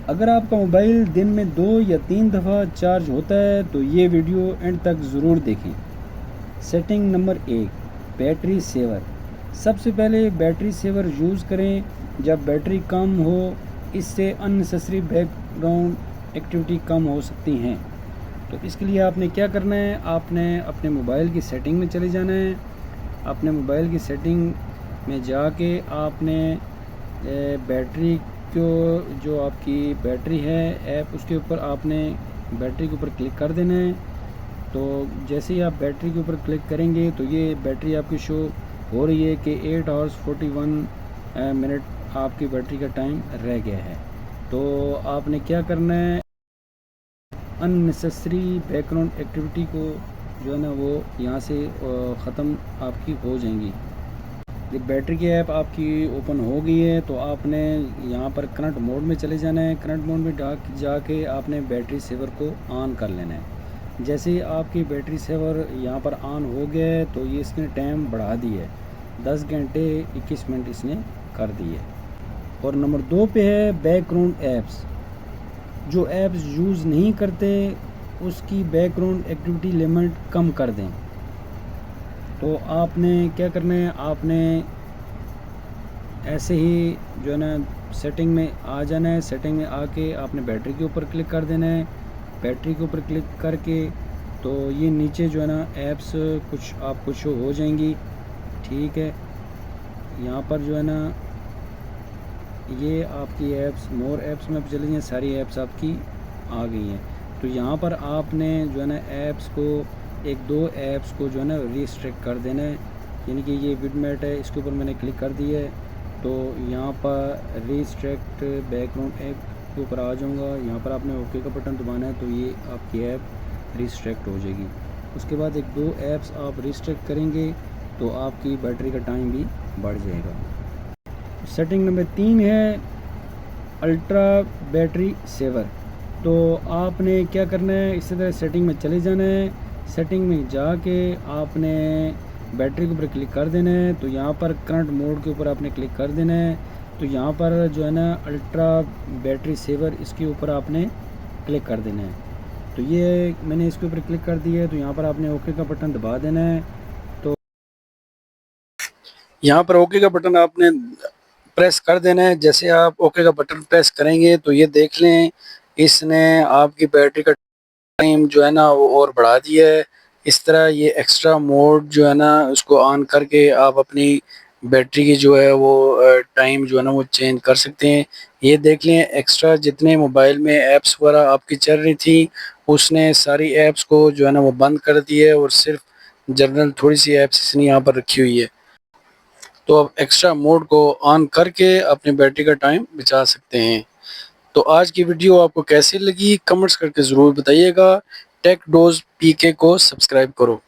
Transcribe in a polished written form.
अगर आपका मोबाइल दिन में 2 या 3 दफ़ा चार्ज होता है तो ये वीडियो एंड तक ज़रूर देखें। Setting number 1, battery saver. सबसे पहले बैटरी सेवर यूज़ करें जब बैटरी कम हो, इससे अननेसेसरी बैकग्राउंड एक्टिविटी कम हो सकती हैं। तो इसके लिए आपने क्या करना है, आपने अपने मोबाइल की सेटिंग में चले जाना है। अपने मोबाइल की सेटिंग में जाके आपने बैटरी को, जो आपकी बैटरी है ऐप, उसके ऊपर आपने बैटरी के ऊपर क्लिक कर देना है। तो जैसे ही आप बैटरी के ऊपर क्लिक करेंगे तो ये बैटरी आपकी शो हो रही है कि 8 आवर्स 41 मिनट आपकी बैटरी का टाइम रह गया है। तो आपने क्या करना है, अननेसेसरी बैकग्राउंड एक्टिविटी को जो है ना वो यहाँ से ख़त्म आपकी हो जाएंगी। जब बैटरी की ऐप आपकी ओपन हो गई है तो आपने यहाँ पर करंट मोड में चले जाना है। करंट मोड में जाके आपने बैटरी सेवर को ऑन कर लेना है। जैसे ही आपकी बैटरी सेवर यहाँ पर ऑन हो गया है तो ये इसने टाइम बढ़ा दी है, 10 घंटे 21 मिनट इसने कर दी है। और नंबर 2 पे है बैकग्राउंड ऐप्स। जो ऐप्स यूज़ नहीं करते उसकी बैकग्राउंड एक्टिविटी लिमिट कम कर दें। तो आपने क्या करना है, आपने ऐसे ही जो है ना सेटिंग में आ जाना है। सेटिंग में आके आपने बैटरी के ऊपर क्लिक कर देना है। बैटरी के ऊपर क्लिक करके तो ये नीचे जो है ना ऐप्स कुछ आपको शो हो जाएंगी। ठीक है, यहाँ पर जो है ना ये आपकी ऐप्स, मोर ऐप्स में चले जाएँ, सारी ऐप्स आपकी आ गई हैं। तो यहाँ पर आपने जो है ना ऐप्स को, एक दो ऐप्स को जो है ना रिस्ट्रिक्ट कर देना है। यानी कि ये विडमेट है, इसके ऊपर मैंने क्लिक कर दिया है तो यहाँ पर रिस्ट्रिक्ट बैकग्राउंड ऐप के ऊपर आ जाऊँगा। यहाँ पर आपने ओके का बटन दबाना है तो ये आपकी ऐप रिस्ट्रिक्ट हो जाएगी। उसके बाद एक दो ऐप्स आप रिस्ट्रिक्ट करेंगे तो आपकी बैटरी का टाइम भी बढ़ जाएगा। सेटिंग नंबर 3 है अल्ट्रा बैटरी सेवर। तो आपने क्या करना है, इसी तरह सेटिंग में चले जाना है। सेटिंग में जाके आपने बैटरी के ऊपर क्लिक कर देना है। तो यहाँ पर करंट मोड के ऊपर आपने क्लिक कर देना है। तो यहाँ पर जो है ना अल्ट्रा बैटरी सेवर, इसके ऊपर आपने क्लिक कर देना है। तो ये मैंने इसके ऊपर क्लिक कर दिया है। तो यहाँ पर आपने ओके का बटन दबा देना है। तो यहाँ पर ओके का बटन आपने प्रेस कर देना है। जैसे आप ओके का बटन प्रेस करेंगे तो ये देख लें, इसने आपकी बैटरी का टाइम जो है ना वो और बढ़ा दिया है। इस तरह ये एक्स्ट्रा मोड जो है ना उसको ऑन करके आप अपनी बैटरी की जो है वो टाइम जो है ना वो चेंज कर सकते हैं। ये देख लें, एक्स्ट्रा जितने मोबाइल में ऐप्स वगैरह आपकी चल रही थी उसने सारी ऐप्स को जो है ना वो बंद कर दिया है और सिर्फ जनरल थोड़ी सी ऐप्स इसने यहाँ पर रखी हुई है। तो आप एक्स्ट्रा मोड को ऑन करके अपनी बैटरी का टाइम बचा सकते हैं। तो आज की वीडियो आपको कैसी लगी कमेंट्स करके ज़रूर बताइएगा। टेक डोज पीके को सब्सक्राइब करो।